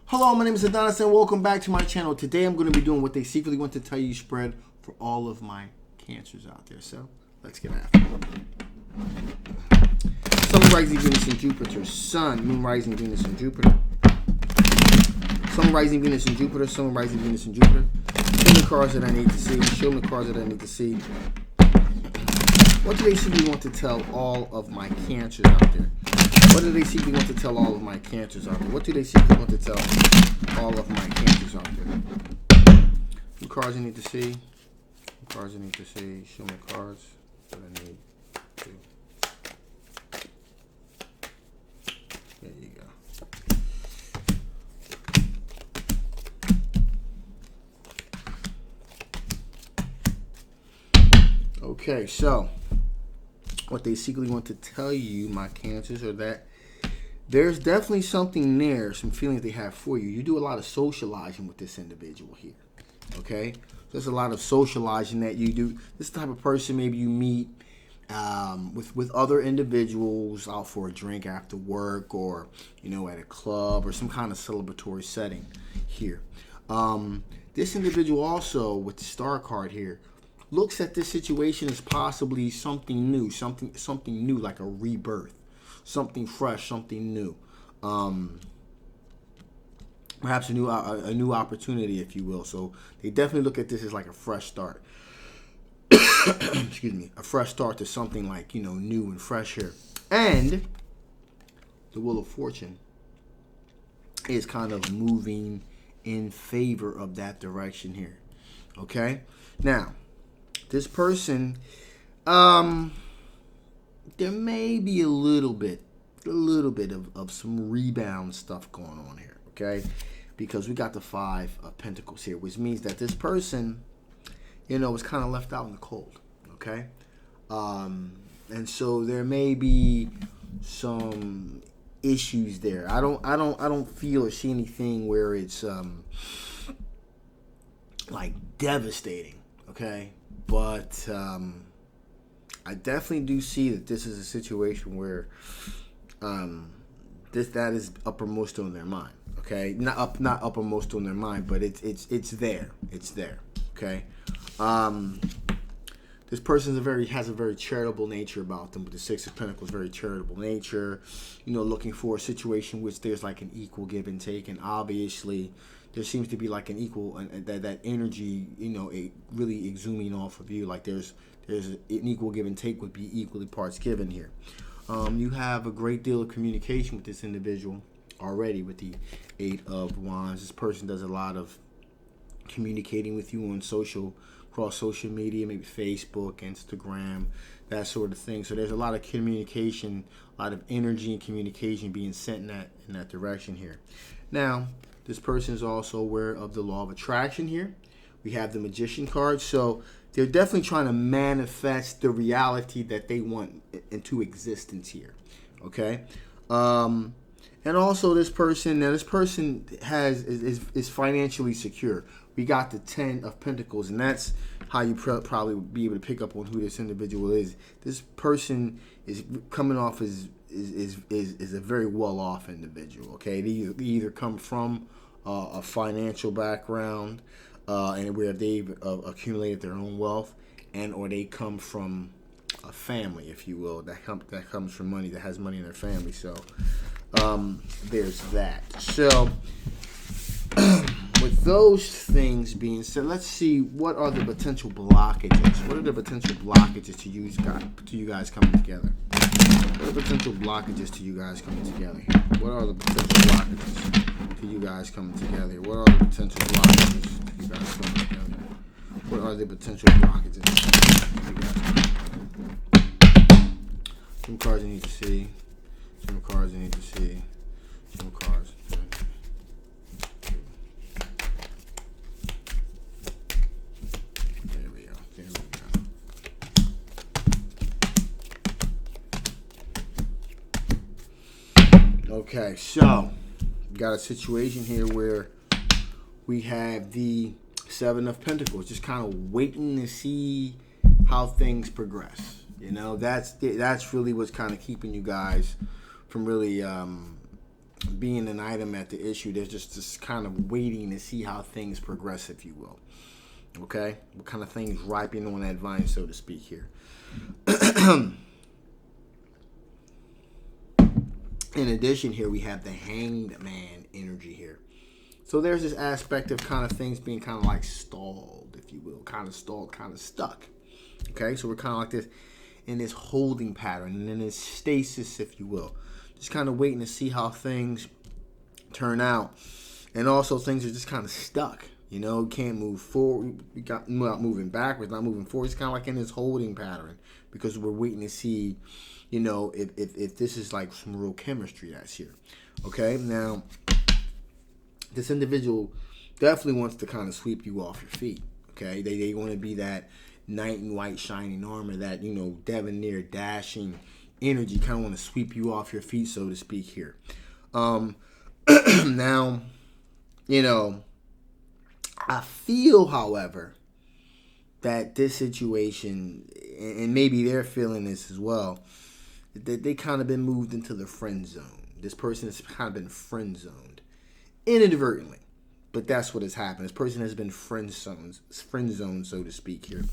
Hello, my name is Adonis and welcome back to my channel. Today I'm going to be doing what they secretly want to tell you spread for all of my cancers out there. So, let's get after it. Sun, rising Venus and Jupiter. Sun, Moon, rising Venus and Jupiter. Sun, rising Venus and Jupiter. Sun, rising Venus and Jupiter. Show me the cards that I need to see. Show me the cards that I need to see. What do they secretly want to tell all of my cancers out there? What do they secretly want to tell all of my cancers out there? What do they secretly want to tell all of my cancers out there? Some cards I need to see. Some cards I need to see. Show me cards that I need to. There you go. Okay, so what they secretly want to tell you, my cancers, are that there's definitely something there, some feelings they have for you. You do a lot of socializing with this individual here, okay? There's a lot of socializing that you do. This type of person maybe you meet with other individuals out for a drink after work, or at a club or some kind of celebratory setting here. This individual also, with the star card here, looks at this situation as possibly something new, something new, like a rebirth, something fresh, something new, perhaps a new opportunity, if you will. So they definitely look at this as like a fresh start. Excuse me, a fresh start to something like new and fresh here. And the Wheel of Fortune is kind of moving in favor of that direction here. Okay, now, this person, there may be a little bit of some rebound stuff going on here, okay? Because we got the Five of Pentacles here, which means that this person, was kind of left out in the cold, okay? And so there may be some issues there. I don't feel or see anything where it's like devastating, okay? But I definitely do see that this is a situation where that is uppermost on their mind. Okay, not uppermost on their mind, but it's there. It's there. Okay. This person has a very charitable nature about them. With the Six of Pentacles, very charitable nature. Looking for a situation which there's like an equal give and take, and obviously there seems to be like an equal, that energy, it really exuding off of you. Like there's an equal give and take, would be equally parts given here. You have a great deal of communication with this individual already with the Eight of Wands. This person does a lot of communicating with you on across social media, maybe Facebook, Instagram, that sort of thing. So there's a lot of communication, a lot of energy and communication being sent in that direction here. Now, this person is also aware of the law of attraction here. We have the Magician card. So they're definitely trying to manifest the reality that they want into existence here. Okay? And also this person is financially secure. We got the Ten of Pentacles, and that's how you probably would be able to pick up on who this individual is. This person is coming off as is a very well-off individual. Okay? They either come from a financial background, and where they've accumulated their own wealth, or they come from a family, if you will, that comes from money, that has money in their family. So there's that. So with those things being said, let's see, what are the potential blockages? What are the potential blockages to you guys coming together? What are the potential blockages to you guys coming together? What are the potential blockages to you guys coming together? What are the potential blockages to you guys coming together? What are the potential blockages to you guys coming together? Some cards you need to see. Some cards you need to see. Some cards. There we go. Okay, so we got a situation here where we have the Seven of Pentacles, just kind of waiting to see how things progress. That's really what's kind of keeping you guys from really being an item at the issue, there's just this kind of waiting to see how things progress, if you will. Okay? What kind of things ripen on that vine, so to speak, here. In addition, here we have the Hanged Man energy here. So there's this aspect of kind of things being kind of like stalled, if you will. Kind of stalled, kind of stuck. Okay? So we're kind of like this in this holding pattern and in this stasis, if you will. Just kind of waiting to see how things turn out. And also things are just kind of stuck. You know, can't move forward. We got not moving backwards, not moving forward. It's kind of like in this holding pattern because we're waiting to see, you know, if this is like some real chemistry that's here. Okay, now this individual definitely wants to kind of sweep you off your feet. Okay, they want to be that knight in white shining armor, that, you know, debonair dashing energy, kind of want to sweep you off your feet, so to speak here. Now, you know, I feel, however, that this situation, and maybe they're feeling this as well, that they kind of been moved into the friend zone. This person has kind of been friend zoned inadvertently, but that's what has happened. This person has been friend zoned, so to speak here,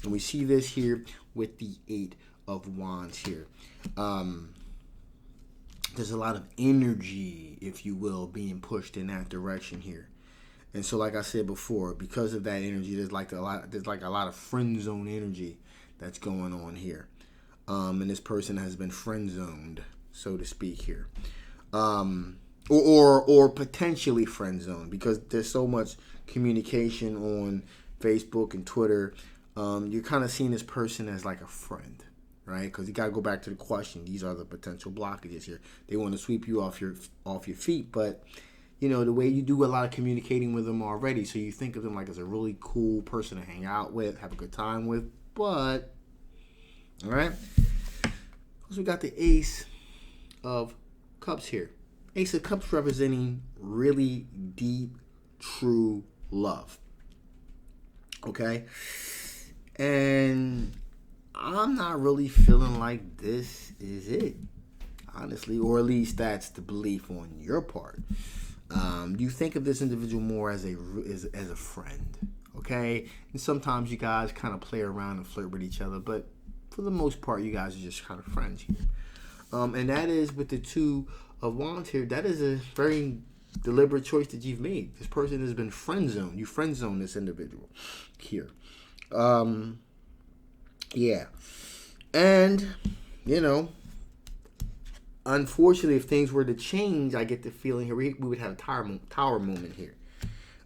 and we see this here with the Eight of Wands here. There's a lot of energy, if you will, being pushed in that direction here. And so, like I said before, because of that energy, there's like a lot of friend zone energy that's going on here. And this person has been friend zoned, so to speak here. Or potentially friend zoned, because there's so much communication on Facebook and Twitter. You're kind of seeing this person as like a friend, right? Because you got to go back to the question. These are the potential blockages here. They want to sweep you off your feet, but you know, the way you do a lot of communicating with them already, so you think of them like as a really cool person to hang out with, have a good time with, but, all right? So we got the Ace of Cups here. Ace of Cups representing really deep, true love, okay? And I'm not really feeling like this is it, honestly, or at least that's the belief on your part. You think of this individual more as a friend, okay? And sometimes you guys kind of play around and flirt with each other, but for the most part, you guys are just kind of friends here. And that is with the Two of Wands here. That is a very deliberate choice that you've made. This person has been friend zoned. You friend zone this individual here. Yeah. And, you know, unfortunately, if things were to change, I get the feeling here we would have a tower moment here.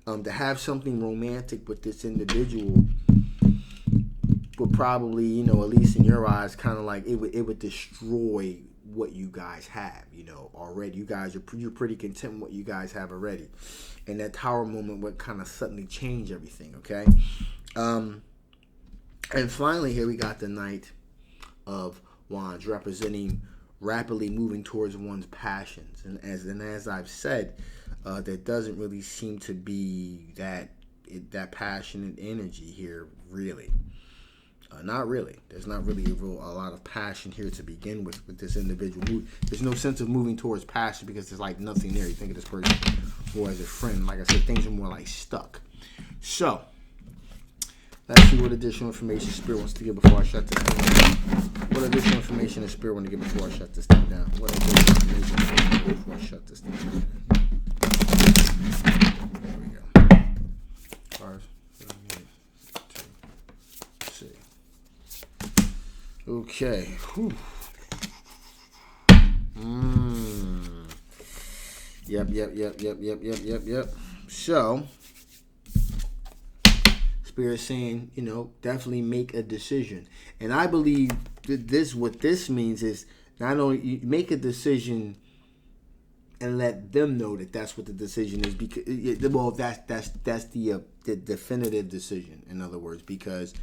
To have something romantic with this individual would probably, you know, at least in your eyes, kind of like it would destroy what you guys have, you know, already. You're pretty content with what you guys have already, and that tower moment would kind of suddenly change everything. Okay, and finally here we got the Knight of Wands representing rapidly moving towards one's passions, and as I've said, there doesn't really seem to be that passionate energy here, really. Not really. There's not really a lot of passion here to begin with this individual. There's no sense of moving towards passion because there's like nothing there. You think of this person more as a friend. Like I said, things are more like stuck. So, let's see what additional information Spirit wants to give before I shut this thing down. What additional information does Spirit want to give before I shut this thing down? What additional information before I shut this thing down? There we go. 5, 7, 8, 2, 6. Okay. Whew. Yep. So, Spirit saying, you know, definitely make a decision. And I believe that what this means is not only you make a decision and let them know that that's what the decision is, because that's the definitive decision, in other words, because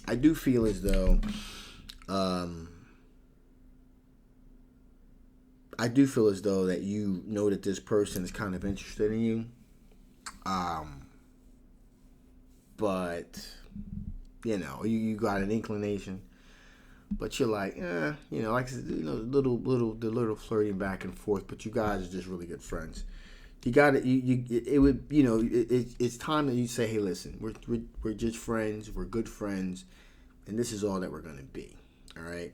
I do feel as though that you know that this person is kind of interested in you, but you know you got an inclination but you're like, like the little flirting back and forth. But you guys are just really good friends. You got to it would it's time that you say, hey, listen, we're just friends, we're good friends, and this is all that we're gonna be, all right?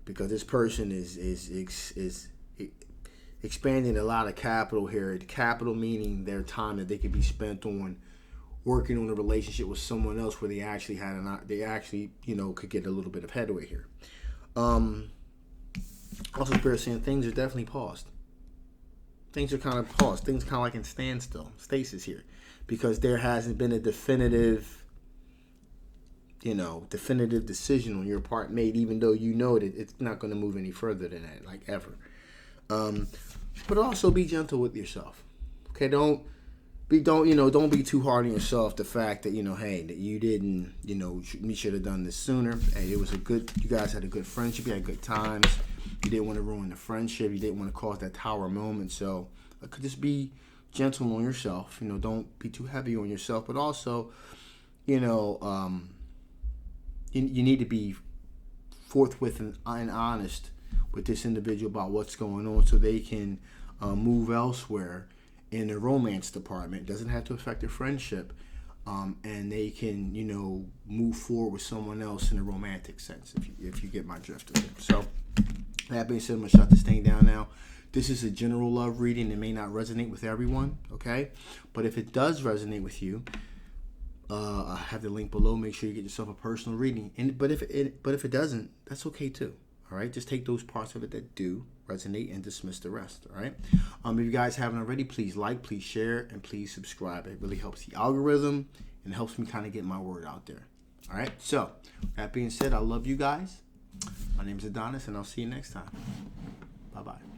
Because this person is expanding a lot of capital here. Capital meaning their time that they could be spent on working on a relationship with someone else where they actually could get a little bit of headway here. Also, Spirit saying things are definitely paused. Things are kind of paused. Things kind of like in stasis here, because there hasn't been a definitive decision on your part made, even though you know that it's not going to move any further than that, like ever. But also be gentle with yourself. Okay, don't be too hard on yourself. The fact that hey, that you didn't, we should have done this sooner. Hey, you guys had a good friendship. You had good times. You didn't want to ruin the friendship. You didn't want to cause that tower moment. So could just be gentle on yourself. Don't be too heavy on yourself. But also, you need to be forthwith and honest with this individual about what's going on, so they can move elsewhere in the romance department. It doesn't have to affect their friendship, and they can move forward with someone else in a romantic sense, if you get my drift of it. So that being said, I'm gonna shut this thing down now. This is a general love reading. It may not resonate with everyone, okay? But if it does resonate with you, I have the link below. Make sure you get yourself a personal reading. But if it doesn't, that's okay too. All right, just take those parts of it that do resonate and dismiss the rest. All right. If you guys haven't already, please like, please share, and please subscribe. It really helps the algorithm and helps me kind of get my word out there. All right. So that being said, I love you guys. My name is Adonis, and I'll see you next time. Bye bye.